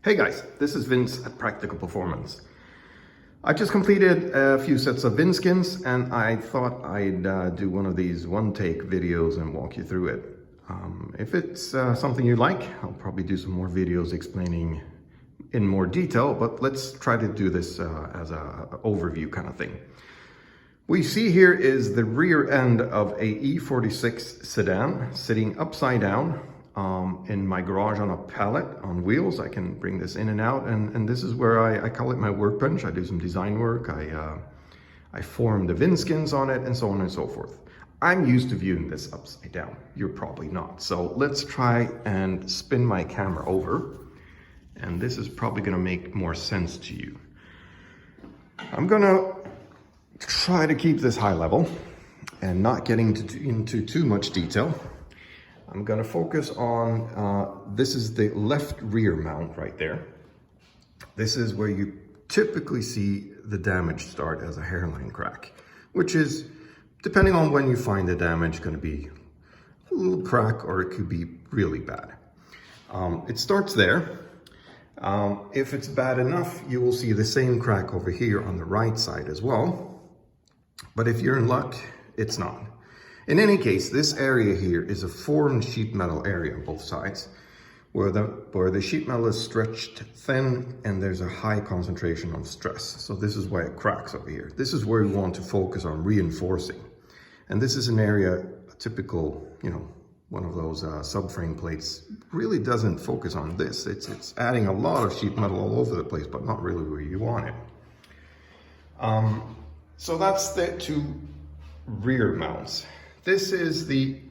Hey guys, this is Vince at Practical Performance. I just completed a few sets of VinceSkinz and I thought I'd do one of these one-take videos and walk you through it. If it's something you like, I'll probably do some more videos explaining in more detail, but let's try to do this as an overview kind of thing. What you see here is the rear end of a E46 sedan sitting upside down in my garage on a pallet on wheels. I can bring this in and out, and this is where I call it my workbench. I do some design work, I form the VinceSkinz on it, and so on and so forth. I'm used to viewing this upside down. You're probably not. So let's try and spin my camera over, and this is probably gonna make more sense to you. I'm gonna try to keep this high level and not getting into too much detail. I'm gonna focus on, this is the left rear mount right there. This is where you typically see the damage start as a hairline crack, which is, depending on when you find the damage, gonna be a little crack or it could be really bad. It starts there. If it's bad enough, you will see the same crack over here on the right side as well. But if you're in luck, it's not. In any case, this area here is a formed sheet metal area on both sides, where the sheet metal is stretched thin and there's a high concentration of stress. So this is why it cracks over here. This is where we want to focus on reinforcing. And this is an area, a typical, one of those subframe plates really doesn't focus on this. It's adding a lot of sheet metal all over the place, but not really where you want it. So that's the two rear mounts. This is the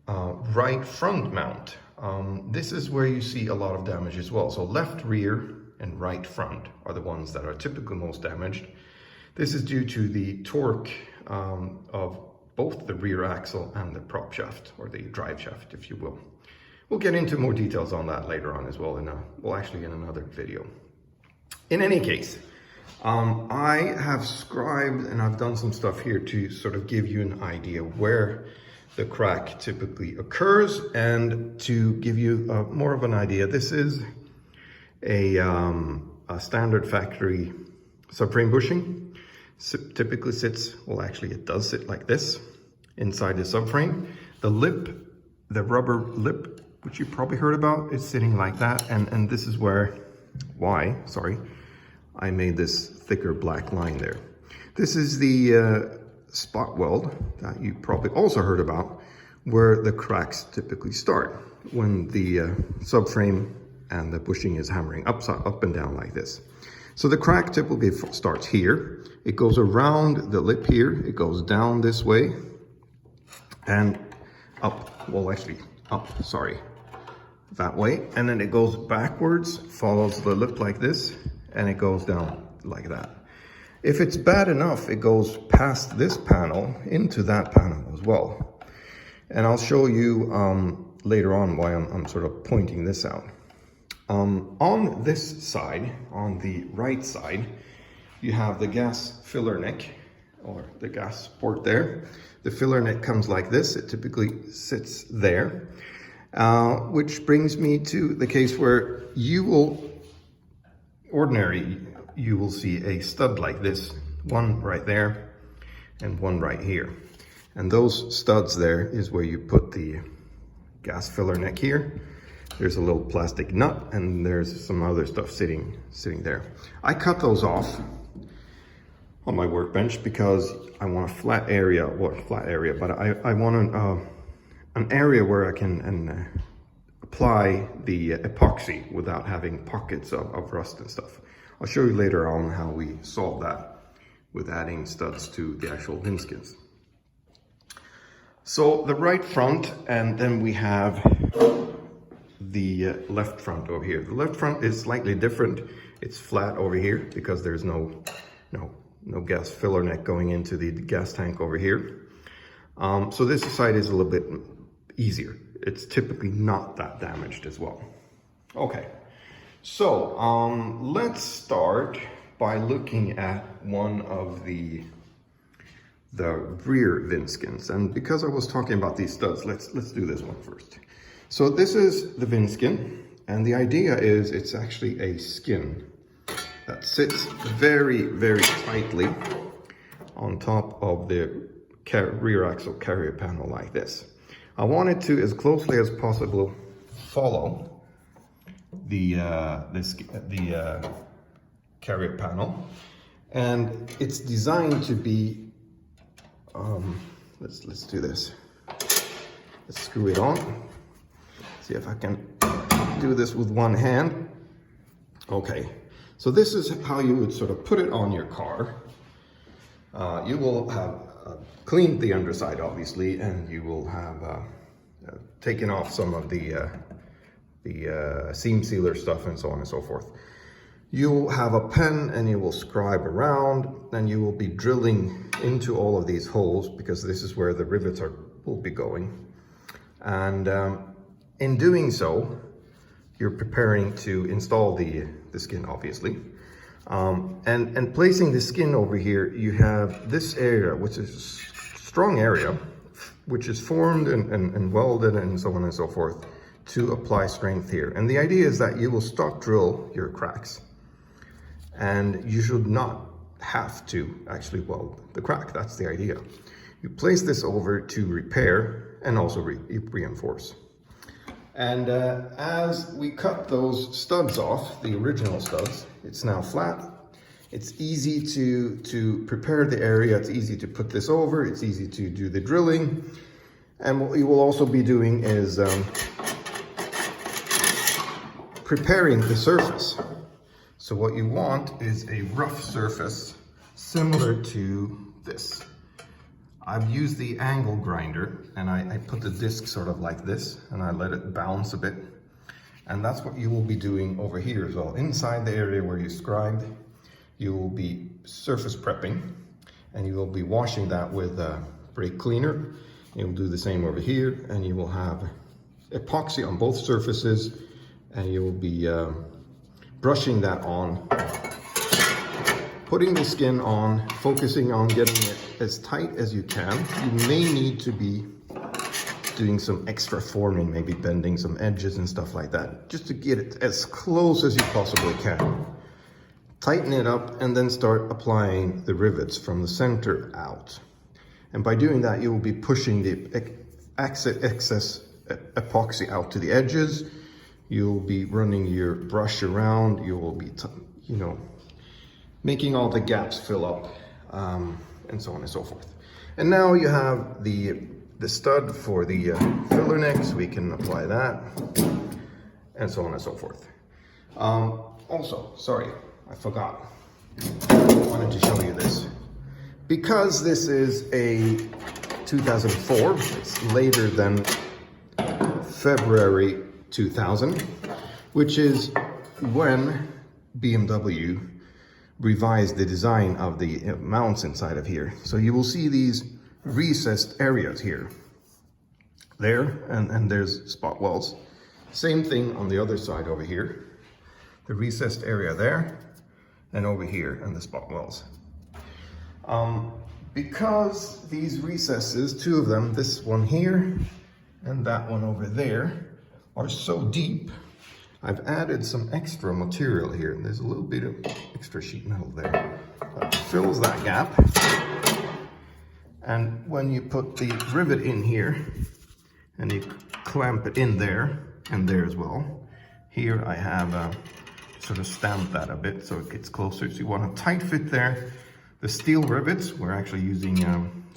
right front mount. This is where you see a lot of damage as well. So left rear and right front are the ones that are typically most damaged. This is due to the torque of both the rear axle and the prop shaft, or the drive shaft, if you will. We'll get into more details on that later on as well, in another video. In any case, I have scribed and I've done some stuff here to sort of give you an idea where the crack typically occurs, and to give you more of an idea. This is a standard factory subframe bushing. Typically sits, well actually it does sit like this inside the subframe. The lip, the rubber lip, which you probably heard about, is sitting like that, and this is why I made this thicker black line there. This is the spot weld that you probably also heard about, where the cracks typically start when the subframe and the bushing is hammering up and down like this. So the crack typically starts here. It goes around the lip here. It goes down this way and up. Well, actually up, that way. And then it goes backwards, follows the lip like this, and it goes down like that. If it's bad enough, it goes past this panel into that panel as well. And I'll show you later on why I'm sort of pointing this out. On this side, on the right side, you have the gas filler neck, or the gas port there. The filler neck comes like this. It typically sits there, which brings me to the case where you will see a stud like this, one right there and one right here. And those studs there is where you put the gas filler neck here. There's a little plastic nut and there's some other stuff sitting there. I cut those off on my workbench because I want a flat area, but I want an area where I can apply the epoxy without having pockets of rust and stuff. I'll show you later on how we solve that with adding studs to the actual VinceSkinz. So the right front, and then we have the left front over here. The left front is slightly different. It's flat over here because there's no gas filler neck going into the gas tank over here. So this side is a little bit easier. It's typically not that damaged as well. Okay, so let's start by looking at one of the rear VinceSkinz. And because I was talking about these studs, let's do this one first. So this is the VinceSkinz, And the idea is it's actually a skin that sits very, very tightly on top of the rear axle carrier panel like this. I want it to, as closely as possible, follow the carrier panel, and it's designed to be. Let's do this. Let's screw it on. See if I can do this with one hand. Okay, so this is how you would sort of put it on your car. You will have cleaned the underside, obviously, and you will have taken off some of the seam sealer stuff and so on and so forth. You'll have a pen and you will scribe around, and you will be drilling into all of these holes because this is where the rivets will be going. And in doing so, you're preparing to install the skin, obviously. And placing the skin over here, you have this area, which is a strong area, which is formed and welded and so on and so forth to apply strength here. And the idea is that you will stock drill your cracks, and you should not have to actually weld the crack. That's the idea. You place this over to repair and also reinforce. And as we cut those studs off, the original studs, it's now flat. It's easy to prepare the area. It's easy to put this over. It's easy to do the drilling. And what you will also be doing is preparing the surface. So what you want is a rough surface similar to this. I've used the angle grinder, and I put the disc sort of like this, and I let it bounce a bit. And that's what you will be doing over here as well. Inside the area where you scribed, you will be surface prepping, and you will be washing that with a brake cleaner. You'll do the same over here, and you will have epoxy on both surfaces, and you will be brushing that on, putting the skin on, focusing on getting it as tight as you can. You may need to be doing some extra forming, maybe bending some edges and stuff like that, just to get it as close as you possibly can. Tighten it up and then start applying the rivets from the center out. And by doing that, you will be pushing the excess epoxy out to the edges. You'll be running your brush around. You will be, making all the gaps fill up, and so on and so forth. And now you have the stud for the filler neck, so we can apply that, and so on and so forth. Also, sorry, I forgot. I wanted to show you this. Because this is a 2004, it's later than February 2000, which is when BMW revised the design of the mounts inside of here. So you will see these recessed areas here, there, and there's spot welds. Same thing on the other side over here, the recessed area there, and over here, and the spot welds. Because these recesses, two of them, this one here and that one over there, are so deep, I've added some extra material here. There's a little bit of extra sheet metal there that fills that gap. And when you put the rivet in here and you clamp it in there and there as well, here I have sort of stamped that a bit so it gets closer. So you want a tight fit there. The steel rivets, we're actually using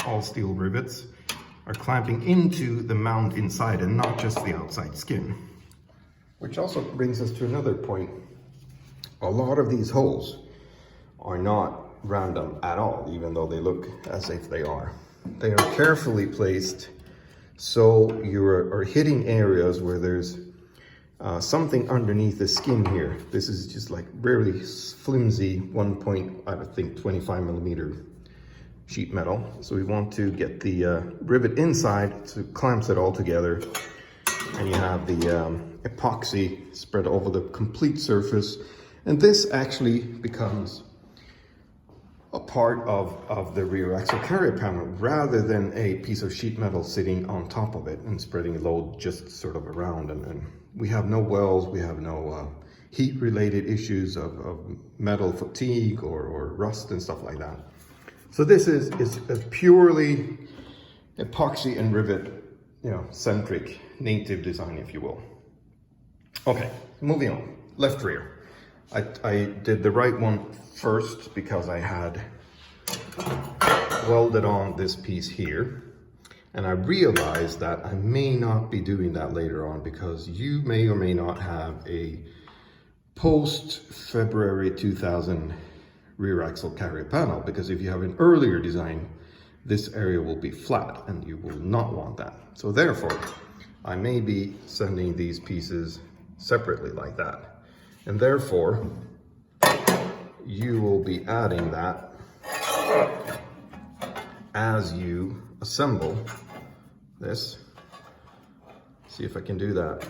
all steel rivets, are clamping into the mount inside and not just the outside skin. Which also brings us to another point. A lot of these holes are not random at all, even though they look as if they are. They are carefully placed, so you are hitting areas where there's something underneath the skin here. This is just like really flimsy 25 millimeter sheet metal. So we want to get the rivet inside to clamps it all together. And you have the epoxy spread over the complete surface. And this actually becomes a part of the rear axle carrier panel rather than a piece of sheet metal sitting on top of it and spreading load just sort of around and we have no welds, we have no heat related issues of metal fatigue or rust and stuff like that. So this is a purely epoxy and rivet, you know, centric native design, if you will. Okay, moving on. Left rear. I did the right one first because I had welded on this piece here, and I realized that I may not be doing that later on because you may or may not have a post February 2000 rear axle carrier panel, because if you have an earlier design, this area will be flat and you will not want that. So therefore, I may be sending these pieces separately like that. And therefore, you will be adding that as you assemble this. See if I can do that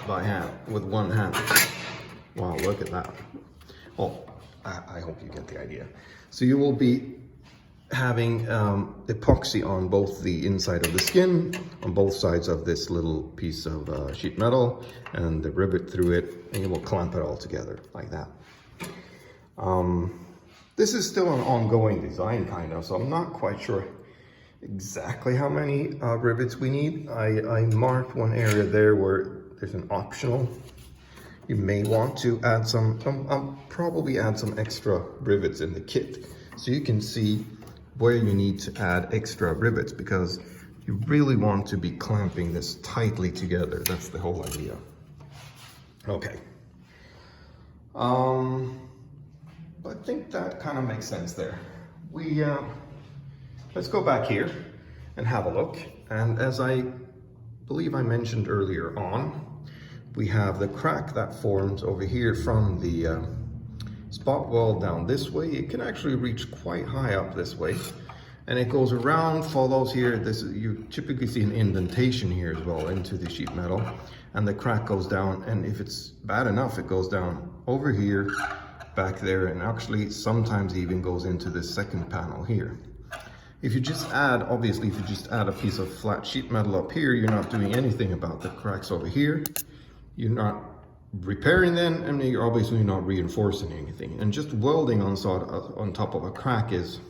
by hand, with one hand. Wow, look at that. Well, I hope you get the idea. So you will be having epoxy on both the inside of the skin, on both sides of this little piece of sheet metal, and the rivet through it, and you will clamp it all together like that. This is still an ongoing design kind of, so I'm not quite sure exactly how many rivets we need. I marked one area there where there's an optional. You may want to add some, I'll probably add some extra rivets in the kit so you can see where you need to add extra rivets, because you really want to be clamping this tightly together. That's the whole idea. Okay. I think that kind of makes sense there. Let's go back here and have a look. And as I believe I mentioned earlier on, we have the crack that forms over here from the spot weld down this way. It can actually reach quite high up this way, and it goes around, follows here. You typically see an indentation here as well into the sheet metal, and the crack goes down, and if it's bad enough, it goes down over here, back there, and actually sometimes even goes into this second panel here. If you just add, obviously, if you just add a piece of flat sheet metal up here, you're not doing anything about the cracks over here. You're not repairing them, and you're obviously not reinforcing anything. And just welding on top of a crack is,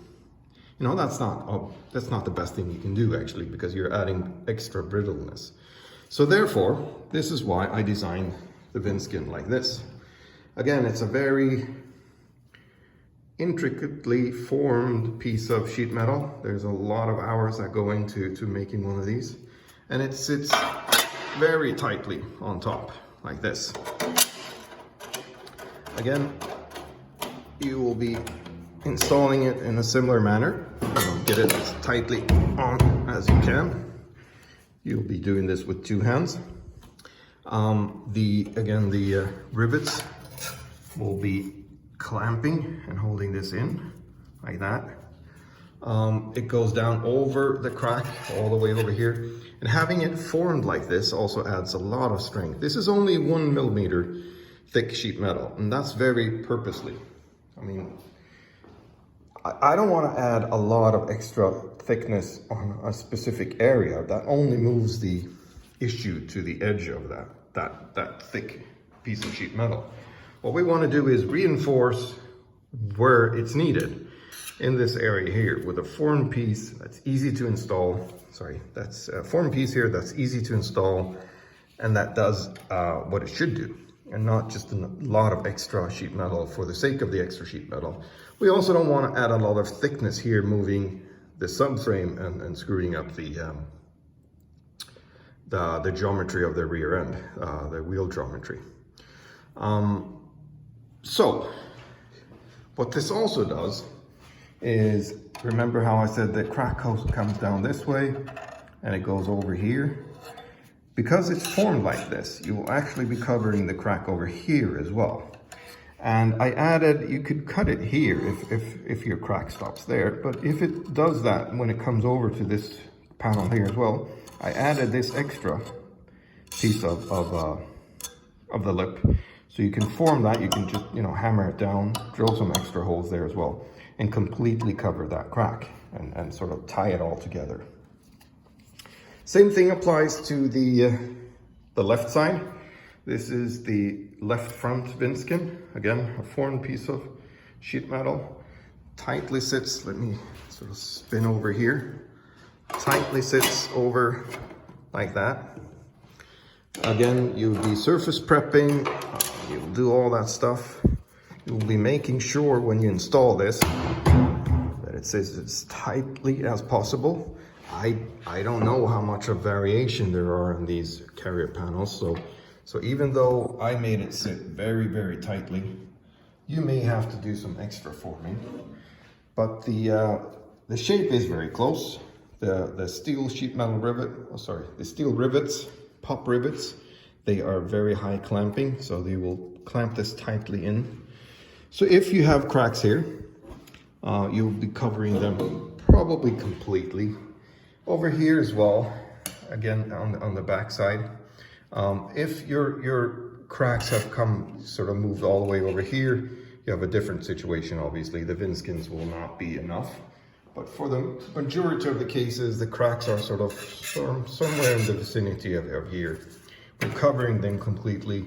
you know, that's not the best thing you can do actually, because you're adding extra brittleness. So therefore, this is why I designed the VinceSkinz like this. Again, it's a very intricately formed piece of sheet metal. There's a lot of hours that go into making one of these, and it sits very tightly on top like this. Again, you will be installing it in a similar manner. Get it as tightly on as you can. You'll be doing this with two hands. The rivets will be clamping and holding this in like that. It goes down over the crack all the way over here, and having it formed like this also adds a lot of strength. This is only 1 millimeter thick sheet metal, and that's very purposely. I mean, I don't want to add a lot of extra thickness on a specific area. That only moves the issue to the edge of that thick piece of sheet metal. What we want to do is reinforce where it's needed in this area here with a formed piece that's easy to install. Sorry, that's a formed piece here that's easy to install, and that does what it should do, and not just a lot of extra sheet metal for the sake of the extra sheet metal. We also don't want to add a lot of thickness here, moving the subframe and screwing up the geometry of the rear end, the wheel geometry. So what this also does is, remember how I said the crack comes down this way and it goes over here? Because it's formed like this, you will actually be covering the crack over here as well. And I added, you could cut it here if your crack stops there, but if it does that when it comes over to this panel here as well, I added this extra piece of the lip. So you can form that, you can just, you know, hammer it down, drill some extra holes there as well, and completely cover that crack and sort of tie it all together. Same thing applies to the the left side. This is the left front VinceSkin. Again, a formed piece of sheet metal. Tightly sits, let me sort of spin over here. Tightly sits over like that. Again, you'll be surface prepping, you'll do all that stuff. You'll be making sure when you install this that it sits as tightly as possible. I don't know how much of variation there are in these carrier panels, so even though I made it sit very, very tightly, you may have to do some extra forming. But the shape is very close. The steel sheet metal rivet, the steel rivets, pop rivets, they are very high clamping, so they will clamp this tightly in. So if you have cracks here, you'll be covering them probably completely. Over here as well, again on the back side, if your cracks have sort of moved all the way over here, you have a different situation. Obviously the VinceSkinz will not be enough, but for the majority of the cases, the cracks are sort of somewhere in the vicinity of here. We're covering them completely,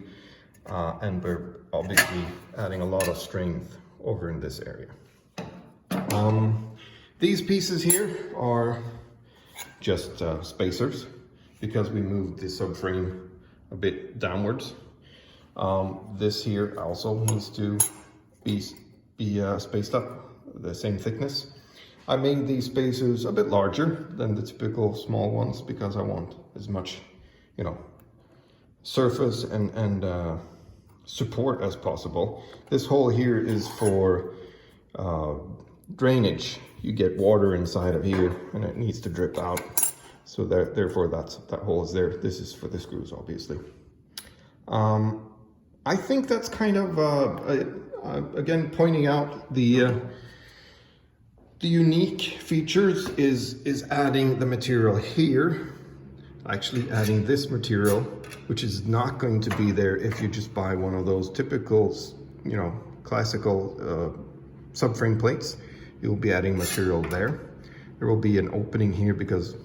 and we're obviously adding a lot of strength over in this area. These pieces here are just spacers, because we moved the subframe a bit downwards. This here also needs to be spaced up the same thickness. I made these spacers a bit larger than the typical small ones because I want as much, surface and support as possible. This hole here is for drainage. You get water inside of here and it needs to drip out. So therefore that hole is there. This is for the screws, obviously. I think that's kind of, again, pointing out the unique features is adding the material here, actually adding this material, which is not going to be there if you just buy one of those typical, classical subframe plates. You'll be adding material there. There will be an opening here because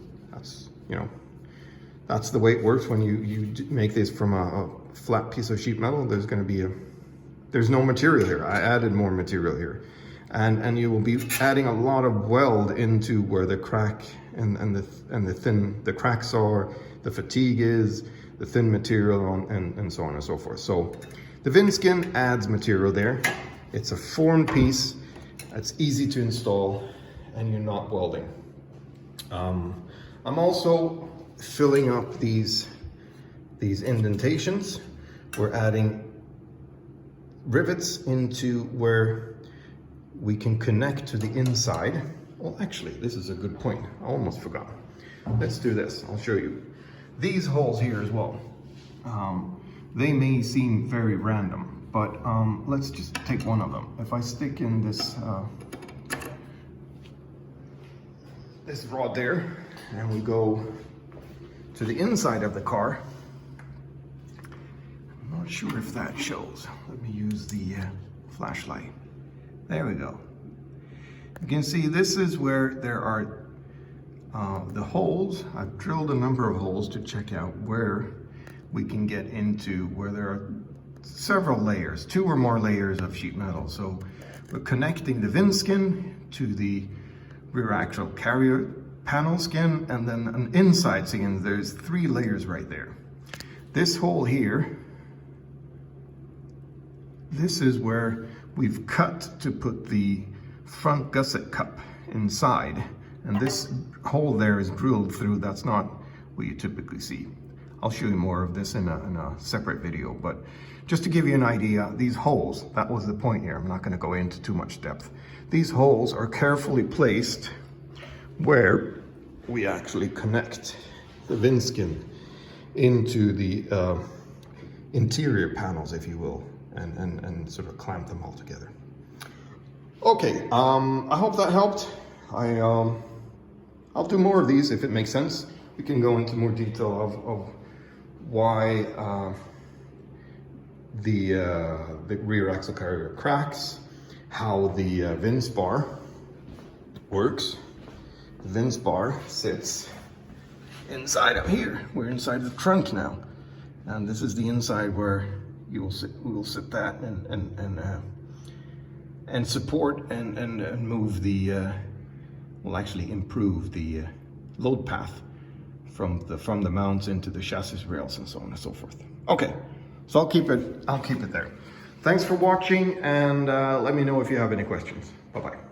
that's the way it works when you make this from a flat piece of sheet metal. There's going to be there's no material here. I added more material here. And you will be adding a lot of weld into where the crack and the cracks are, the fatigue is, the thin material and so on and so forth. So the VinceSkin adds material there. It's a formed piece. It's easy to install and you're not welding. I'm also filling up these indentations. We're adding rivets into where we can connect to the inside. Well, actually, this is a good point. I almost forgot. Let's do this. I'll show you. These holes here as well. They may seem very random, but let's just take one of them. If I stick in this rod there, and we go to the inside of the car. I'm not sure if that shows. Let me use the flashlight. There we go. You can see this is where there are the holes. I've drilled a number of holes to check out where we can get into where there are several layers, 2 or more layers of sheet metal. So we're connecting the VinceSkin to the rear axle carrier panel skin and then an inside skin. There's 3 layers right there. This hole here, this is where we've cut to put the front gusset cup inside, and this hole there is drilled through. That's not what you typically see. I'll show you more of this in a separate video, but just to give you an idea, these holes, that was the point here. I'm not going to go into too much depth. These holes are carefully placed where we actually connect the VinceSkin into the interior panels, if you will, and sort of clamp them all together. Okay, I hope that helped. I'll do more of these if it makes sense. We can go into more detail of why the rear axle carrier cracks, how the Vince bar works. The Vince bar sits inside of here. We're inside the trunk now. And this is the inside where we will sit that and support and move the, will actually improve the load path from the mounts into the chassis rails and so on and so forth. Okay, so I'll keep it there. Thanks for watching, and let me know if you have any questions. Bye-bye.